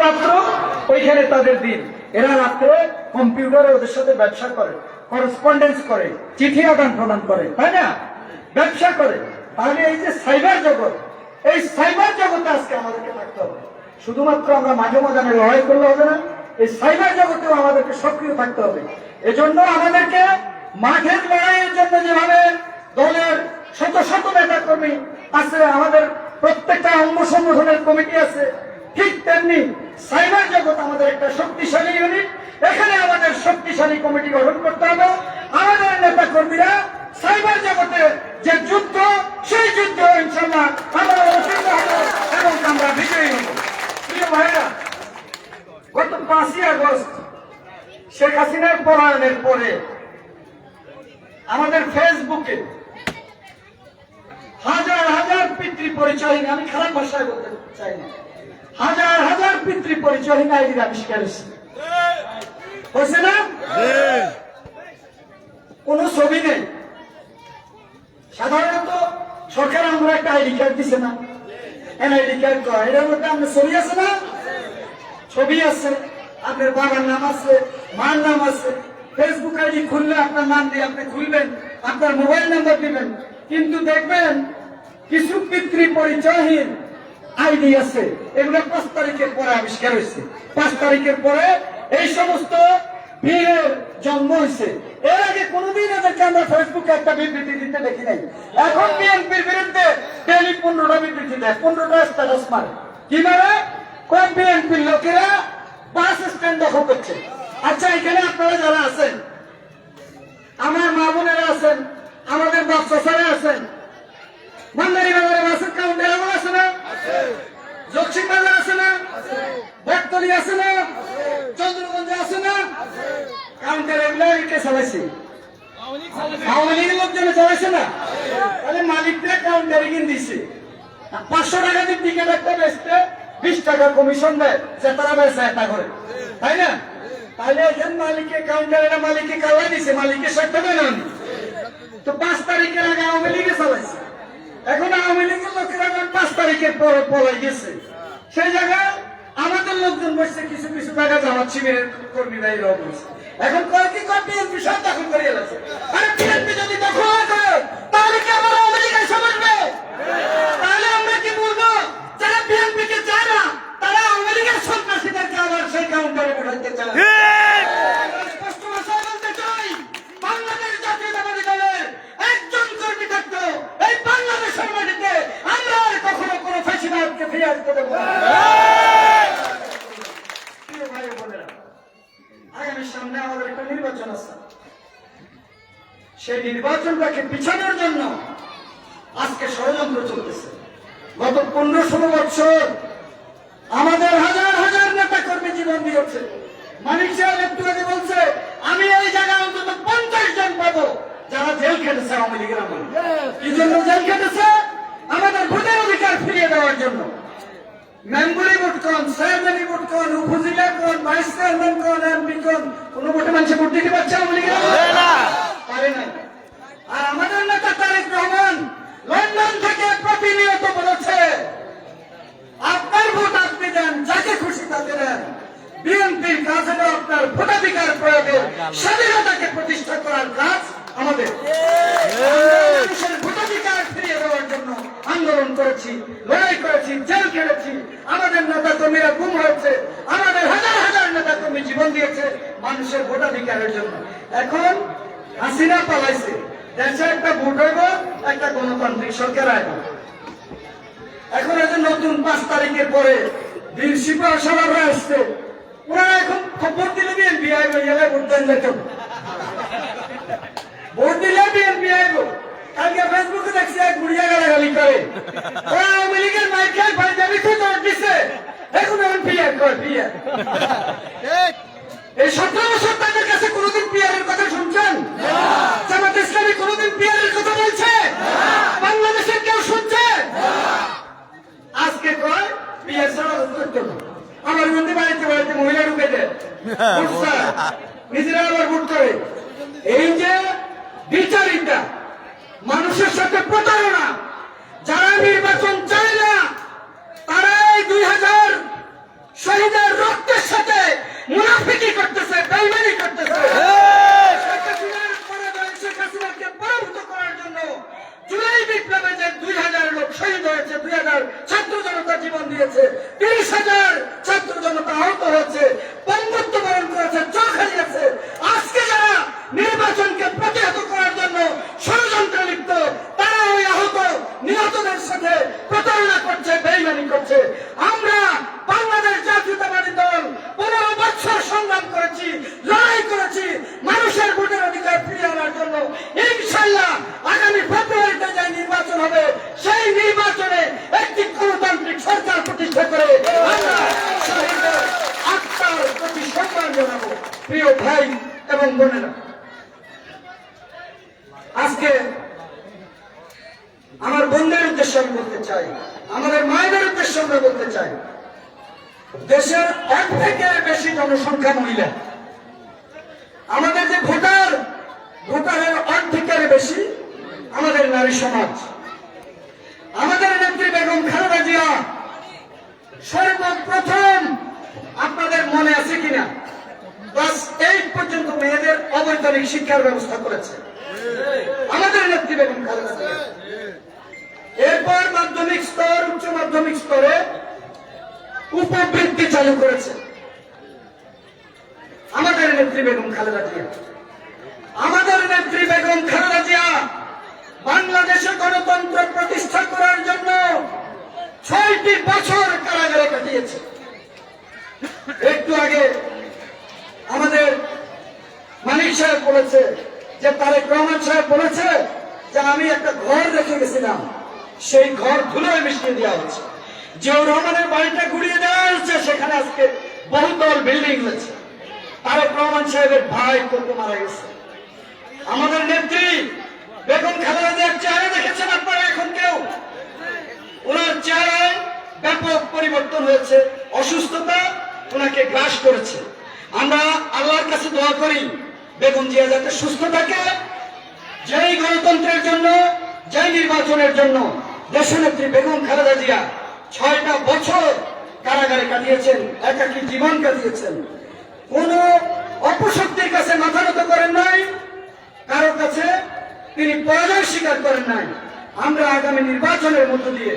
রাত্র ওইখানে তাদের দিন। এরা রাত্রে কম্পিউটারে ওদের সাথে ব্যবসা করে, করেসপন্ডেন্স করে, চিঠি আদান প্রদান করে, তাই না? ব্যবসা করে। তাহলে এই যে সাইবার জগৎ, এই সাইবার জগতে আজকে আমাদেরকে থাকতে হবে। শুধুমাত্র আমরা মাঝে ময়দানে লড়াই করলে হবে না, এই সাইবার জগতেও আমাদেরকে সক্রিয় থাকতে হবে। এজন্য আমাদেরকে মাঠের লড়াইয়ের জন্য যেভাবে দলের শত শত নেতা কর্মী আছে, আমাদের প্রত্যেকটা অঙ্গ সংগঠনের কমিটি আছে, ঠিক তেমনি সাইবার জগৎ আমাদের একটা শক্তিশালী ইউনিট। এখানে আমাদের শক্তিশালী কমিটি গঠন করতে হবে। আমাদের নেতা কর্মীরা সাইবার জগতে যে যুদ্ধ, সেই যুদ্ধ ইনশাল্লাহ আমরা অবতীর্ণ হব এবং আমরা বিজয়ী হব। প্রিয় ভাইরা, গত 5ই আগস্ট শেখ হাসিনার পলায়নের পরে আমাদের ফেসবুকে হাজার হাজার পিতৃ পরিচয়হীন, আমি খারাপ ভাষায় বলতে চাই না, হাজার হাজার পিতৃ পরিচয়হীন আইডির আবিষ্কার হয়েছে না? কোন ছবি নেই। সাধারণত সরকার আমরা একটা আইডি কার্ড দিছে না, এনআইডি কার্ড কয়, এটার মধ্যে আপনার ছবি আছে না? ছবি আছে, আপনার বাবার নাম আছে, মার নাম আছে। ফেসবুক আইডি খুললে আপনার নাম দিয়ে আপনি খুলবেন, আপনার মোবাইল নাম্বার দিবেন। কিন্তু দেখবেন কিছু পিতৃ পরিচয়হীন আইডি আছে, এগুলো 5 তারিখের পরে আবিষ্কার হয়েছে। 5 তারিখের পরে এই সমস্ত বীরের জন্ম হয়েছে। এর আগে কোনোদিন এদেরকে আমরা ফেসবুকে একটা বিবৃতি দিতে দেখি নাই। এখন বিএনপির বিরুদ্ধে ডেলি 15টা বিবৃতি দেয়, 15টা স্ট্যাটাস মারে। কি মারে? কোন বিএনপির লোকেরা বাস স্ট্যান্ড দখল করছে। আচ্ছা, এখানে আপনারা যারা আছেন, আমার মা বোনেরা আছেন, আমাদের বাচ্চারা আছেন, ভান্ডারী বাজারে বাসের কাউন্টার এমন আছে না? জকসিং বাজার আছে না? বটতলী আছে না? চন্দ্রগঞ্জে আছে না? কাউন্টার এগুলো কে চালাইছে? আওয়ামী লীগের লোকজনে চালাইছে না? তাহলে মালিকরা কাউন্টারে কিনে দিচ্ছে। 500 টাকা দিয়ে টিকিট একটা বেচতে 20 টাকা কমিশন দেয়, যে তারা বেচে এটা করে, তাই না? তাহলে এখানে মালিকের কাউন্টারে মালিককে কালাই দিছে, মালিকের স্বার্থে নেন। তো 5 তারিখের আগে আওয়ামী লীগে চালাইছে। এখন আওয়ামী লীগের লোকেরা 5 তারিখের পরে পলাই গেছে। সেই জায়গায় আমাদের লোকজন বসছে, কিছু কিছু জায়গা জামাত শিবিরের কর্মীরা এরাও বসছে। এখন কয়েকটি বিএনপি সব দখল করে এলাছে। আরে বিএনপি যদি দখল করে তাহলে কি আমরা আওয়ামী লীগ এসে বসবে? তাহলে আমরা কি বলবো? যারা বিএনপিকে চায় না তারা আওয়ামী লীগের সন্ত্রাসীদেরকে আবার সেই কাউন্টারে পাঠাতে চায়। স্পষ্ট ভাষায় বলতে চাই, বাংলাদেশ জাতীয়তাবাদী দলের একজন কর্মী থাকতো এই বাংলাদেশের মাটিতে, আমরা আর কখনো কোনো ফ্যাসিবাদকে ফিরে আসতে দেব না। প্রিয় ভাই বোনেরা, আগামী সামনে আমাদের একটা নির্বাচন আছে। সেই নির্বাচনটাকে পিছানোর জন্য আজকে ষড়যন্ত্র চলতেছে। গত 15-16 বছর আমাদের হাজার হাজার নেতা কর্মী জীবন দিয়েছে। মানিক সাহেব একটু আগে বলছে, আমি এই জায়গায় অন্তত 50 জন পাবো যারা জেল খেটেছে আওয়ামী লীগের আমলে। কি জন্য জেল খেটেছে? আমাদের ভোটের অধিকার ফিরিয়ে দেওয়ার জন্য। মেম্বরি ভোট কোন, চেয়ারম্যানি ভোট কোন, উপজেলা কোন, ভাইস চেয়ারম্যান কোন, এমপি কোন, কোন ভোটে মানুষ ভোট দিতে পারছে আওয়ামী লীগের পারে নাই। আর আমাদের নেতা তারেক রহমান লন্ডন থেকে প্রতিনিয়ত বলেছে, আপনার ভোট আপনি দেন, যাকে খুশি তাকে দেন। বিএনপির কাজ হলো আপনার ভোটাধিকার প্রয়োগের স্বাধীনতাকে প্রতিষ্ঠা করার কাজ আমাদের। মানুষের ভোটাধিকার ফিরিয়ে দেওয়ার জন্য আন্দোলন করেছি, লড়াই করেছি, জেল খেটেছি। আমাদের নেতা কর্মীরা গুম হয়েছে, আমাদের হাজার হাজার নেতা কর্মী জীবন দিয়েছে মানুষের ভোটাধিকারের জন্য। এখন হাসিনা পালাইছে, দেশে একটা ভোট হইব, একটা গণতান্ত্রিক সরকার আসবে। এখন এই যে নতুন 5 তারিখের পরে বীর সিপাহ সালাররা আসছে, ওরা এখন ভোট দিলে বিএনপি আইব, এলাকায় ভোট দেন যেত, ভোট দিলে বিএনপি আইব। কালকে ফেসবুকে দেখছি এক বুড়িয়া গালাগালি করে, ওরা আওয়ামী লীগের মাইক খায় পাঞ্জাবিতে ভোট দিচ্ছে, এখন এখন পিয়ার কয় পিয়ার। এই 17 বছর তাদের কাছে কোনোদিন পিয়ারের কথা শুনছেন? জামাত ইসলামী কোনোদিন পিয়ারের কথা বলছে? বাংলাদেশের কেউ শুনছে? আজকে কয় পিয়ার ছাড়া করতে হবে। আমার বন্ধু বাড়িতে বাড়িতে মহিলা ঢুকে দেয়, নিজেরা আবার ভোট করে। এই যে বিচারিতা, মানুষের সাথে প্রতারণা, যারা নির্বাচন চায় না তারা এই 2000 শহীদের 30,000 ছাত্র জনতা আহত হয়েছে, বন্ধুত্ব বরণ করেছে, চোখ হারিয়েছে। আজকে যারা নির্বাচনকে প্রতিহত করার জন্য ষড়যন্ত্রে লিপ্ত, তারা ওই আহত নিহতদের সাথে প্রতারণা করছে, বেইমানি করছে। আমরা বাংলাদেশ জাতীয়তাবাদী দল 15 বছর সংগ্রাম করেছি, লড়াই করেছি মানুষের ভোটের অধিকার ফিরিয়ে আনার জন্য। ইনশাআল্লাহ আগামী ফেব্রুয়ারিতে যে নির্বাচন হবে, সেই নির্বাচনে একটি গণতান্ত্রিক সরকার প্রতিষ্ঠা করে আমরা শহীদের আত্মার প্রতি সম্মান জানাবো। প্রিয় ভাই এবং বোনেরা, আজকে আমার বোনদের উদ্দেশ্যে আমি বলতে চাই, আমাদের মায়েদের উদ্দেশ্যে আমরা বলতে চাই, দেশের অর্ধেকের বেশি জনসংখ্যা মহিলা। আমাদের যে ভোটারের অর্ধেকের বেশি আমাদের নারী সমাজ। আমাদের নেত্রী বেগম খালেদা জিয়া সর্বপ্রথম, আপনাদের মনে আছে কিনা, ক্লাস 8 পর্যন্ত মেয়েদের অবৈতনিক শিক্ষার ব্যবস্থা করেছে আমাদের নেত্রী বেগম খালেদা জিয়া। এরপর মাধ্যমিক স্তর, উচ্চ মাধ্যমিক স্তরে উপবৃত্তি চালু করেছে আমাদের নেত্রী বেগম খালেদা জিয়া। আমাদের নেত্রী বেগম খালেদা জিয়া বাংলাদেশে গণতন্ত্র প্রতিষ্ঠা করার জন্য 6টি বছর কারাগারে কাটিয়েছে। একটু আগে আমাদের মানিক সাহেব বলেছে যে তারেক রহমান সাহেব বলেছে যে আমি একটা ঘর রেখে গেছিলাম, সেই ঘর ধুলোয় মিশিয়ে দেওয়া হচ্ছে। জিয়াউর রহমানের বাড়িটা ঘুরিয়ে দেওয়া হচ্ছে, সেখানে আজকে বহুতল বিল্ডিং হয়েছে। তারেক রহমান সাহেবের ভাই কত মারা গেছে। আমাদের নেত্রী বেগম খালেদা জিয়ার চেহারা দেখেছেন আপনারা? এখন কেউ ওনার চেহারায় ব্যাপক পরিবর্তন হয়েছে, অসুস্থতা ওনাকে গ্রাস করেছে। আমরা আল্লাহর কাছে দোয়া করি বেগম জিয়া যাতে সুস্থ থাকে। যেই গণতন্ত্রের জন্য, যেই নির্বাচনের জন্য দেশনেত্রী বেগম খালেদা জিয়া 6টা বছর কারাগারে কাটিয়েছেন, একাকী জীবন কাটিয়েছেন, কোন অপশক্তির কাছে মাথা নত করেন নাই, কারো কাছে তিনি পরাজয় স্বীকার করেন নাই। আমরা আগামী নির্বাচনের মধ্য দিয়ে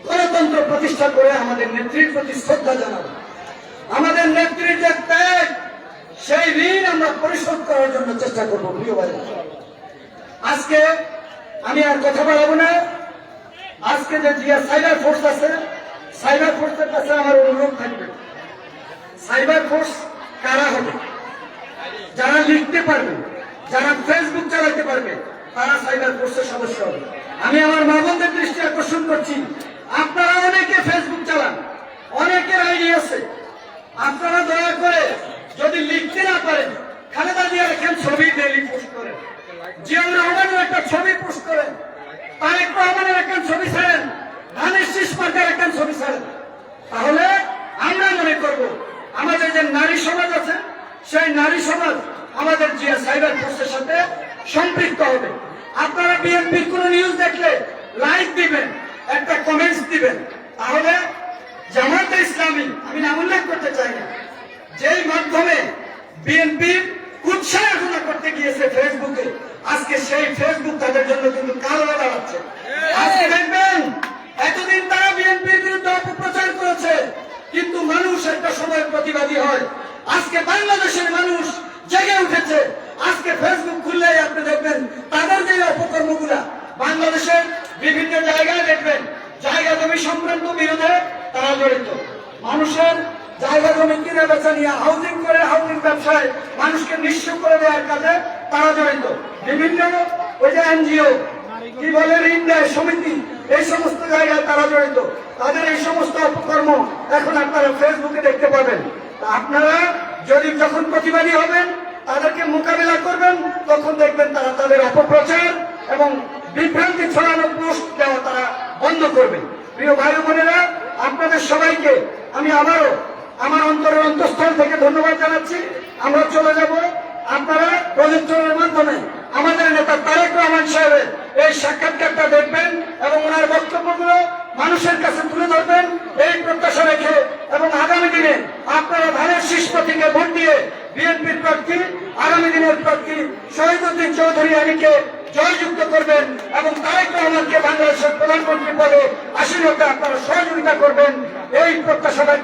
গণতন্ত্র প্রতিষ্ঠা করে আমাদের নেত্রীর প্রতি শ্রদ্ধা জানাবো। আমাদের নেত্রীর যে ত্যাগ, সেই ঋণ আমরা পরিশোধ করার জন্য চেষ্টা করবো। প্রিয় ভাই, আজকে আমি আর কথা বলবো না। আজকে যে জিয়া সাইবার ফোর্স আছে, সাইবার ফোর্সের কাছে আমার অনুরোধ থাকবে, সাইবার ফোর্স কারা হবে? যারা লিখতে পারবে, যারা ফেসবুক চালাতে পারবে, তারা সাইবার ফোর্সের সদস্য হবে। আমি আমার মা বোনদের দৃষ্টি আকর্ষণ করছি, আপনারা অনেকে ফেসবুক চালান, অনেকের আইডি আছে, আপনারা দয়া করে যদি লিখতে না পারেন, খালেদা জিয়ার এখন ছবি ডেইলি পোস্ট করেন, জিয়াউর রহমানের একটা ছবি পোস্ট করেন, তারেক রহমানের একটা ছবি ছাড়েন, ধানের শীষ মার্কার একটা ছবি ছাড়েন। তাহলে আমরা মনে করব আমাদের যে নারী সমাজ আছে, সেই নারী সমাজ আমাদের জিয়া সাইবার ফোর্সের সাথে সম্পৃক্ত হবে। আপনারা বিএনপির কোন নিউজ দেখলে লাইক দিবেন, একটা কমেন্টস দিবেন। তাহলে জামায়াতে ইসলামী, আমি নাম উল্লেখ করতে চাই না, যেই মাধ্যমে বিএনপির উৎসাহনা করতে গিয়েছে ফেসবুকে, আজকে সেই ফেসবুক তাদের জন্য কিন্তু কালো দাঁড়াচ্ছে। আজকে দেখবেন এতদিন তারা বিএনপির বিরুদ্ধে অপপ্রচার করেছে, কিন্তু মানুষ একটা সময় প্রতিবাদী হয়। আজকে বাংলাদেশের মানুষ জেগে উঠেছে। আজকে ফেসবুক খুললেই আপনি দেখবেন তাদের যে অপকর্মগুলা বাংলাদেশের বিভিন্ন জায়গায় দেখবেন, জায়গা জমি সংক্রান্ত বিরোধে তারা জড়িত, মানুষের জায়গা জমি কিনে বেচা নিয়ে হাউজিং করে হাউজিং ব্যবসায় মানুষকে নিঃস্ব করে দেওয়ার কাজে তারা জড়িত। বিভিন্ন ওই যে এনজিও কি বলে, ঋণ দেয় সমিতি, এই সমস্ত জায়গায় তারা জড়িত। তাদের এই সমস্ত অপকর্ম এখন আপনারা ফেসবুকে দেখতে পাবেন। আপনারা যদি যখন প্রতিবাদী হবেন, তাদেরকে মোকাবিলা করবেন, তখন দেখবেন তারা তাদের অপপ্রচার এবং বিভ্রান্তি ছড়ানো পোস্ট দেওয়া তারা বন্ধ করবে। প্রিয় ভাই বোনেরা, আপনাদের সবাইকে আমি আবারও আমার অন্তরের অন্তঃস্থল থেকে ধন্যবাদ জানাচ্ছি। আমরা চলে যাব, আপনারা প্রজেক্টরের মাধ্যমে আমাদের নেতা তারেক রহমান সাহেবের এই সাক্ষাৎকারটা দেখবেন এবং ওনার বক্তব্যগুলো মানুষের কাছে তুলে ধরবেন, এই প্রত্যাশা রেখে, এবং আগামী দিনে আপনারা ধানের শীষ প্রতীকে ভোট দিয়ে বিএনপির প্রার্থী, আগামী দিনের প্রার্থী শহীদউদ্দিন চৌধুরী আলীকে জয়যুক্ত করবেন এবং তারেক রহমানকে বাংলাদেশের প্রধানমন্ত্রী পদে আসীন হতে আপনারা সহযোগিতা করবেন। এই প্রত্যাশাটা